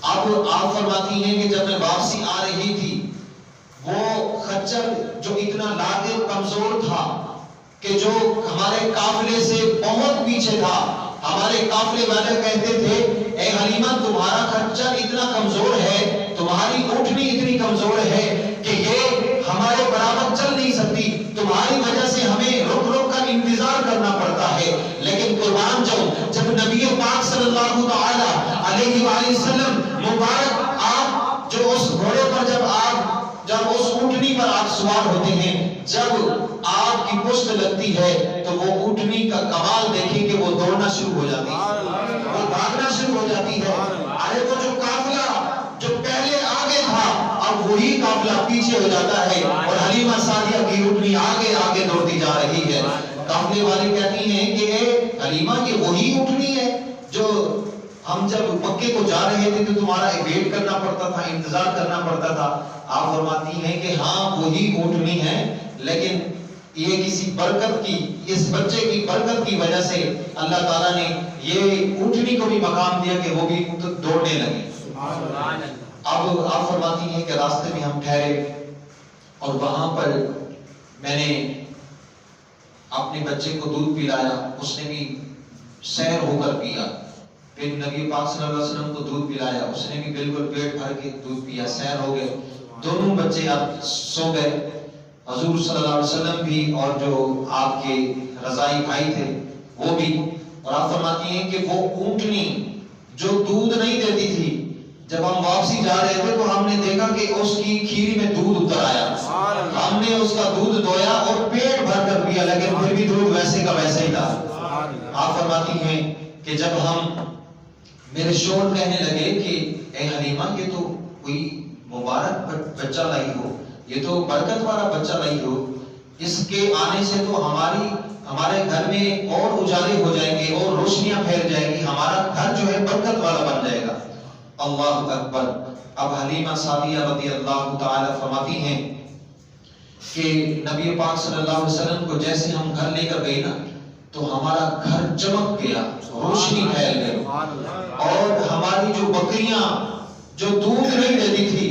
اب آپ فرماتی ہیں کہ جب میں واپسی آ رہی تھی وہ خچر جو اتنا لاغر کمزور تھا کہ جو ہمارے قافلے سے بہت پیچھے تھا، ہمارے قافلے والے کہتے تھے اے حلیمہ تمہارا خچر اتنا کمزور ہے، تمہاری اونٹنی اتنی کمزور ہے کہ یہ ہمارے برابر چل نہیں سکتی، تمہاری وجہ سے ہمیں رک رک کر انتظار کرنا پڑتا ہے۔ لیکن قربان جب نبی پاک صلی اللہ تعالی علیہ وآلہ وسلم مبارک آپ جو اس گھوڑے پر جب اس اونٹنی پر آپ سوار ہوتے ہیں، جب آپ کی پشت لگتی ہے تو وہ اونٹنی کا کمال دیکھیں کہ وہ دوڑنا شروع ہو جاتی ہے، وہ بھاگنا شروع ہو جاتی ہے۔ ارے وہ جو قافلہ جو پہلے آگے تھا اب وہی قافلہ پیچھے ہو جاتا ہے اور حلیمہ سعدیہ کی اونٹنی آگے آگے دوڑتی جا رہی ہے۔ قافلے والے کہتی ہیں کہ اے حلیمہ یہ وہی اونٹنی ہے جو ہم جب مکے کو جا رہے تھے تو تمہارا ویٹ کرنا پڑتا تھا، انتظار کرنا پڑتا تھا۔ آپ فرماتی ہیں کہ ہاں وہی اونٹنی ہے، لیکن یہ کسی برکت کی، اس بچے کی برکت کی وجہ سے اللہ تعالیٰ نے یہ اونٹنی کو بھی مقام دیا کہ وہ بھی دوڑنے لگی۔ اب آپ فرماتی ہیں کہ راستے میں ہم ٹھہرے اور وہاں پر میں نے اپنے بچے کو دودھ پلایا، اس نے بھی سیر ہو کر پیا، پھر نبی پاک صلی اللہ علیہ وسلم کو دودھ پلایا، اس نے بھی بالکل پیٹ بھر کے دودھ پیا، سیر ہو گئے، دونوں بچے اب سو گئے، حضور صلی اللہ علیہ وسلم بھی اور جو آپ کے رضائی بھائی تھے وہ بھی۔ اور آپ فرماتی ہیں کہ وہ اونٹنی جو دودھ نہیں دیتی تھی، جب ہم واپسی جا رہے تھے تو ہم نے دیکھا کہ اس کی کھیری میں دودھ اتر آیا، ہم نے اس کا دودھ دویا اور پیٹ بھر کر پیا، لیکن پھر بھی دودھ ویسے کا ویسے ہی تھا۔ آپ فرماتی ہیں کہ جب ہم میرے شوہر کہنے لگے کہ اے حلیمہ یہ تو کوئی مبارک بچہ لائی ہو، یہ تو برکت والا بچہ لائی ہو، اس کے آنے سے تو ہمارے گھر میں اور اجالے ہو جائیں گے اور روشنیاں پھیل جائیں گی، ہمارا گھر جو ہے برکت والا بن جائے گا۔ اللہ اکبر۔ اب حلیمہ سعدیہ رضی اللہ تعالی فرماتی ہیں کہ نبی پاک صلی اللہ علیہ وسلم کو جیسے ہم گھر لے کر گئے نا تو ہمارا گھر چمک گیا، روشنی پھیل گئی، اور ہماری جو بکریاں جو دودھ نہیں دیتی تھی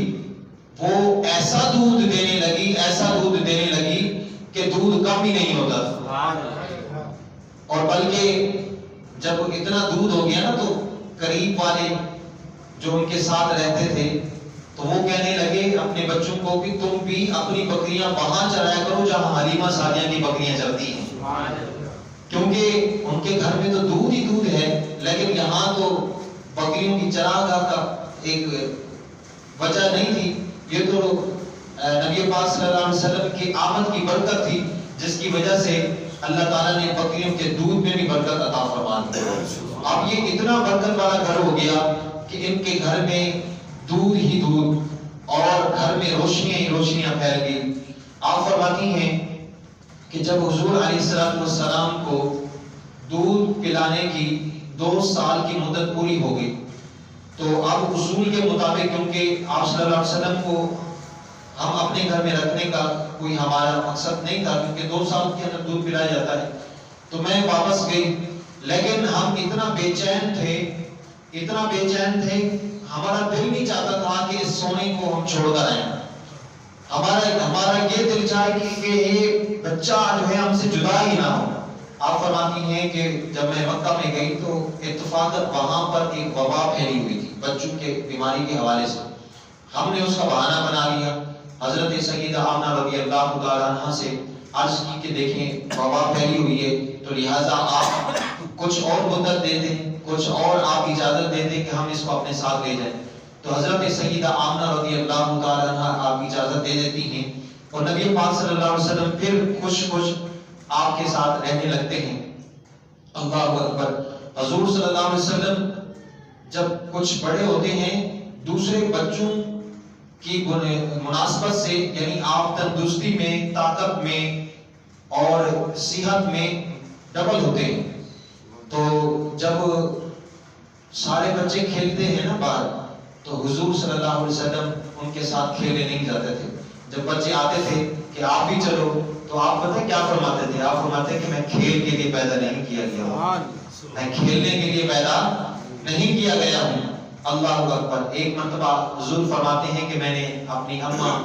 وہ ایسا دودھ دینے لگی، ایسا دودھ دینے لگی کہ دودھ کم ہی نہیں ہوتا تھا، اور بلکہ جب اتنا دودھ ہو گیا نا تو قریب والے جو ان کے ساتھ رہتے تھے تو وہ کہنے لگے اپنے بچوں کو کہ تم بھی اپنی بکریاں وہاں چرایا کرو جہاں حلیمہ سعدیہ کی بکریاں چرتی ہیں، کیونکہ ان کے گھر میں تو دودھ ہی دودھ ہے، لیکن یہاں تو بکریوں کی چراگاہ کا ایک وجہ نہیں تھی۔ یہ تو نبی پاک صلی اللہ علیہ وسلم کی آمد کی برکت تھی جس کی وجہ سے اللہ تعالیٰ نے بکریوں کے دودھ میں بھی برکت عطا فرما دی۔ اب یہ اتنا برکت والا گھر ہو گیا کہ ان کے گھر میں دودھ ہی دودھ اور گھر میں روشنیاں ہی روشنیاں پھیل گئی۔ آپ فرماتی ہیں کہ جب حضور علیہ السلام کو دودھ پلانے کی 2 سال کی مدت پوری ہو گئی تو اب اصول کے مطابق، کیونکہ آپ صلی اللہ علیہ وسلم کو ہم اپنے گھر میں رکھنے کا کوئی ہمارا مقصد نہیں تھا، کیونکہ 2 سال کے اندر دودھ پلایا جاتا ہے، تو میں واپس گئی، لیکن ہم اتنا بے چین تھے، ہمارا دل نہیں چاہتا تھا کہ اس سونے کو ہم چھوڑ کر آئیں، ہمارا یہ دل چاہے کہ یہ بچہ جو ہے ہم سے جدا ہی نہ ہو۔ آپ فرماتی ہیں کہ جب میں مکہ میں گئی تو اتفاقاً وہاں پر ایک وبا پھیلی ہوئی تھی بچوں کے بیماری کے حوالے سے، ہم نے اس کا بہانہ بنا لیا، حضرت سیدہ آمنہ رضی اللہ تعالیٰ عنہا سے عرض کی کہ دیکھیں وبا پھیلی ہوئی ہے تو لہٰذا آپ کچھ اور مدت دے دیں، کچھ اور آپ اجازت دے دیں کہ ہم اس کو اپنے ساتھ لے جائیں۔ تو حضرت سیدہ آمنہ رضی اللہ تعالیٰ عنہا آپ اجازت دے دیتی ہیں اور نبی پاک صلی اللہ علیہ وسلم پھر خوش آپ کے ساتھ رہنے لگتے ہیں۔ اللہ اکبر۔ حضور صلی اللہ علیہ وسلم جب کچھ بڑے ہوتے ہیں دوسرے بچوں کی مناسبت سے، یعنی آپ تندرستی میں، طاقت میں اور صحت میں ڈبل ہوتے ہیں، تو جب سارے بچے کھیلتے ہیں نا باہر تو حضور صلی اللہ علیہ وسلم ان کے ساتھ کھیلنے نہیں جاتے تھے۔ جب بچے آتے تھے کہ آپ بھی چلو تو آپ پتہ کیا فرماتے تھے؟ آپ فرماتے کہ میں کھیل کے لیے پیدا نہیں کیا گیا ہوں، میں کھیلنے کے لیے پیدا نہیں کیا گیا ہوں، اللہ اکبر. ایک مرتبہ حضور فرماتے ہیں کہ میں نے اپنی اماں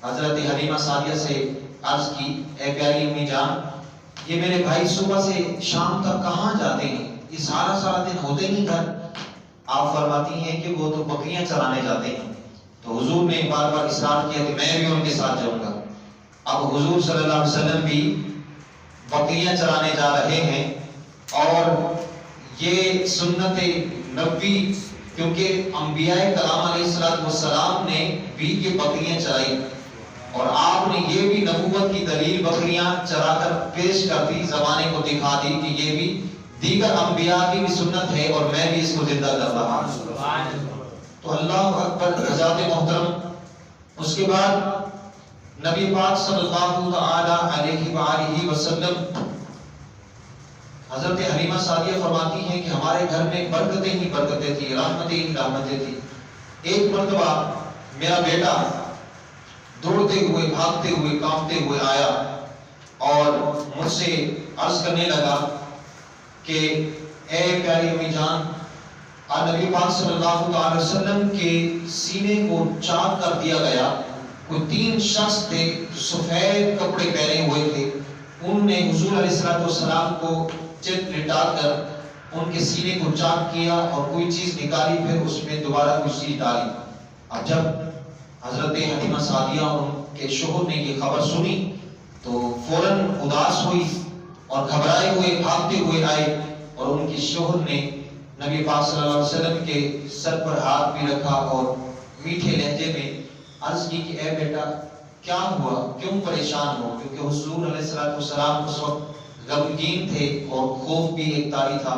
حضرت حلیمہ سعدیہ سے عرض کی، اے پیاری امی جان، یہ میرے بھائی صبح سے شام تک کہاں جاتے ہیں؟ یہ سارا دن ہوتے نہیں گھر. آپ فرماتی ہیں کہ وہ تو بکریاں چرانے جاتے ہیں. تو حضور نے بار بار اصرار کیا کہ میں بھی ان کے ساتھ جاؤں گا. اب حضور صلی اللہ علیہ وسلم بھی بکریاں چرانے جا رہے ہیں، اور یہ سنت نبوی، کیونکہ انبیاء کرام علیہ السلام نے بھی یہ بکریاں چرائی، اور آپ نے یہ بھی نبوت کی دلیل بکریاں چرا کر پیش کر دی، زمانے کو دکھا دی کہ یہ بھی دیگر انبیاء کی بھی سنت ہے اور میں بھی اس کو زندہ کر رہا ہوں. تو اللہ اکبر حضرات محترم. اس کے بعد نبی پاک صلی اللہ تعالی علیہ وآلہ وسلم، حضرت حلیمہ سعدیہ فرماتی ہیں کہ ہمارے گھر میں برکتیں ہی برکتیں تھی، رحمتیں ہی رحمتیں تھی. ایک مرتبہ میرا بیٹا دوڑتے ہوئے، بھاگتے ہوئے، کانپتے ہوئے آیا اور مجھ سے عرض کرنے لگا کہ اے پیاری امی جان، نبی پاک صلی اللہ علیہ وسلم کے سینے کو چاک کر دیا گیا. کوئی 3 شخص تھے جو سفید کپڑے پہنے ہوئے تھے، انہوں نے حضور علیہ السلام کو چت لٹا کر ان کے سینے کو چاک کیا اور کوئی چیز نکالی، پھر اس میں دوبارہ کوئی چیز ڈالی. اب جب حضرت حلیمہ سعدیہ اور ان کے شوہر نے یہ خبر سنی تو فوراً اداس ہوئی اور گھبرائے ہوئے بھاگتے ہوئے آئے، اور ان کے شوہر نے نبی پاک صلی اللہ علیہ وسلم کے سر پر ہاتھ بھی رکھا اور میٹھے لہجے میں عرض کی کہ اے بیٹا کیا ہوا، کیوں پریشان ہو؟ کیونکہ حضور علیہ السلام اس وقت غمگین تھے اور خوف بھی ایک طاری تھا.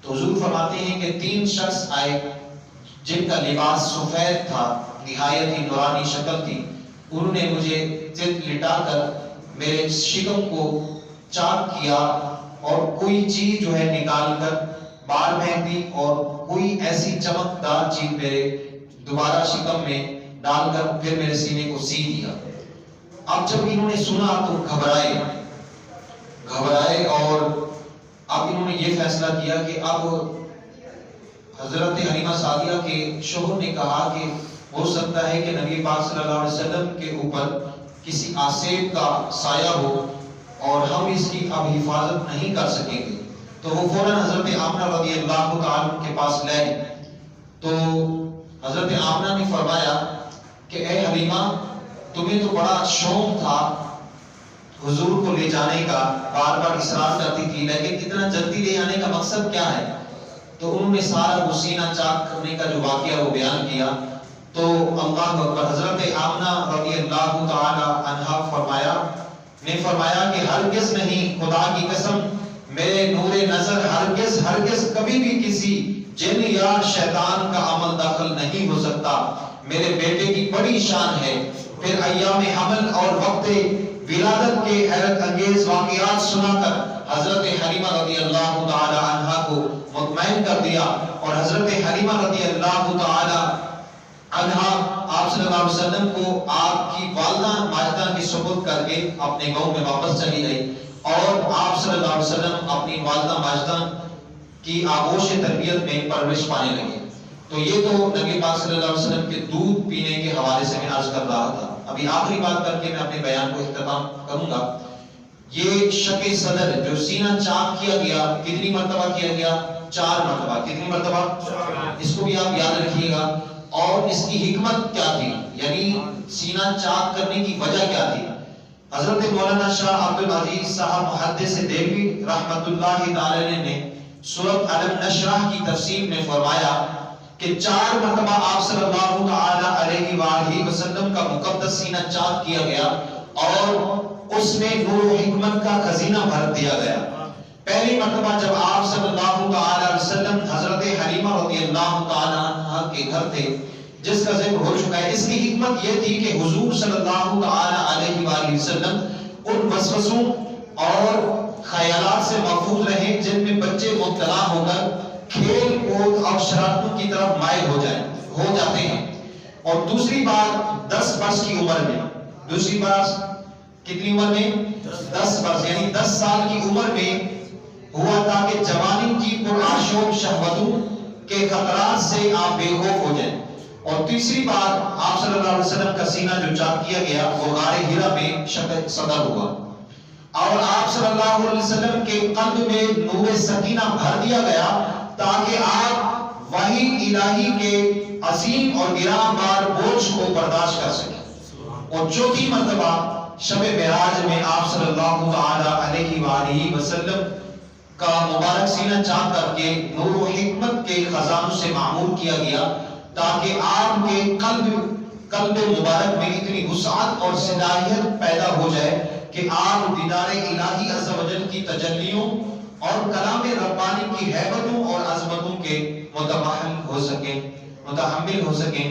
تو حضور فرماتے ہیں کہ 3 شخص آئے جن کا لباس سفید تھا، نہایت ہی نورانی شکل تھی. انہوں نے مجھے چت لٹا کر میرے شکم کو چاک کیا اور کوئی چیز جو ہے نکال کر باہر پھینک دی، اور کوئی ایسی چمکدار چیز میرے دوبارہ شکم میں ڈال کر پھر میرے سینے کو سی دیا. اب جب انہوں نے سنا تو گھبرائے، اور اب انہوں نے یہ فیصلہ کیا کہ اب حضرت حلیمہ سعدیہ کے شوہر نے کہا کہ ہو سکتا ہے کہ نبی پاک صلی اللہ علیہ وسلم کے اوپر کسی آسیب کا سایہ ہو اور ہم اس کی اب حفاظت نہیں کر سکیں گے. تو وہ فوراً حضرت آمنہ رضی اللہ تعالیٰ کے پاس لے. تو حضرت آمنہ نے فرمایا کہ اے حلیمہ، تمہیں تو بڑا شوق تھا حضور کو لے جانے کا، بار بار اصرار کرتی تھی، لیکن اتنا جلدی لے جانے کا مقصد کیا ہے؟ تو انہوں نے سارا وہ سینہ چاک کرنے کا جو واقعہ وہ بیان کیا. تو اللہ اکبر، حضرت آمنہ رضی اللہ تعالی عنہا فرمایا کہ ہرگز نہیں، خدا کی قسم، میرے نور نظر ہرگز کبھی بھی کسی جن یا شیطان کا عمل داخل نہیں ہو سکتا. میرے بیٹے کی بڑی شان ہے. پھر ایام حمل اور وقت ولادت کے حیرت انگیز واقعات سنا کر حضرت حلیمہ رضی اللہ تعالی عنہا کو مطمئن کر دیا، اور حضرت حلیمہ رضی اللہ تعالی عنہا آپ صلی اللہ علیہ وسلم کو آپ کی والدہ ماجدہ کی سپرد کر کے اپنے گاؤں میں واپس چلی گئی، اور آپ صلی اللہ علیہ وسلم اپنی والدہ ماجدہ کی آغوش تربیت میں پرورش پانے لگے. تو یہ تو نبی پاک صلی اللہ علیہ وسلم کے دودھ پینے کے حوالے سے میں عرض کر رہا تھا. ابھی آخری بات کر کے میں اپنے بیان کو اختتام کروں گا. یہ شق صدر جو سینہ چاک کیا گیا، کتنی مرتبہ کیا گیا؟ 4 مرتبہ. کتنی مرتبہ؟ 4. اس کو بھی آپ یاد رکھیے گا. اور اس کی حکمت کیا تھی، یعنی سینہ چاک کرنے کی وجہ کیا تھی؟ حضرت مولانا شاہ عبد العزیز صاحب محدث دہلوی رحمت اللہ تعالی نے سورۃ علم نشرح کی تفسیر میں فرمایا کہ 4 مرتبہ آپ صلی اللہ تعالی علیہ وآلہ وسلم کا مقدس سینہ چاک کیا گیا اور اس میں نور و حکمت کا خزینہ بھر دیا گیا. پہلی مرتبہ جب آپ صلی اللہ تعالی علیہ وسلم حضرت حلیمہ رضی اللہ تعالی عنہ کے گھر تھے، جس کا ذکر ہو چکا ہے، اس کی حکمت یہ تھی کہ حضور صلی اللہ تعالی علیہ وآلہ وسلم ان وسوسوں اور خیالات سے محفوظ رہیں جن میں بچے مبتلا ہو کر کھیل کود اور شرارتوں کی طرف مائل ہو جاتے ہیں. اور دوسری بات 10 برس کی عمر میں، دوسری بات کتنی عمر میں؟ 10 برس، یعنی 10 سال کی عمر میں ہوا تھا کہ جوانی کی پرآشوب شہوتوں کہ خطرات سے آپ بے خوف ہو جائیں. اور تیسری بات، آپ صلی اللہ علیہ وسلم کا سینہ جو چاک کیا گیا وہ غار ہرا میں شب صدر ہوا، اور آپ صلی اللہ علیہ وسلم کے قلب میں نور سکینہ بھر دیا گیا تاکہ آپ وحی الہی کے عظیم اور گراں بار بوجھ کو برداشت کر سکیں. اور چوتھی مرتبہ شب معراج میں آپ صلی اللہ علیہ وآلہ وسلم کا مبارک سینہ چاک کر کے نور و حکمت کے خزانوں سے معمور کیا گیا تاکہ آپ کے قلب مبارک میں اتنی وسعت اور صلاحیت پیدا ہو جائے کہ آپ دیدار الہی عز و جل کی تجلیوں اور کلام ربانی کی ہیبتوں اور عظمتوں کے متحمل ہو سکیں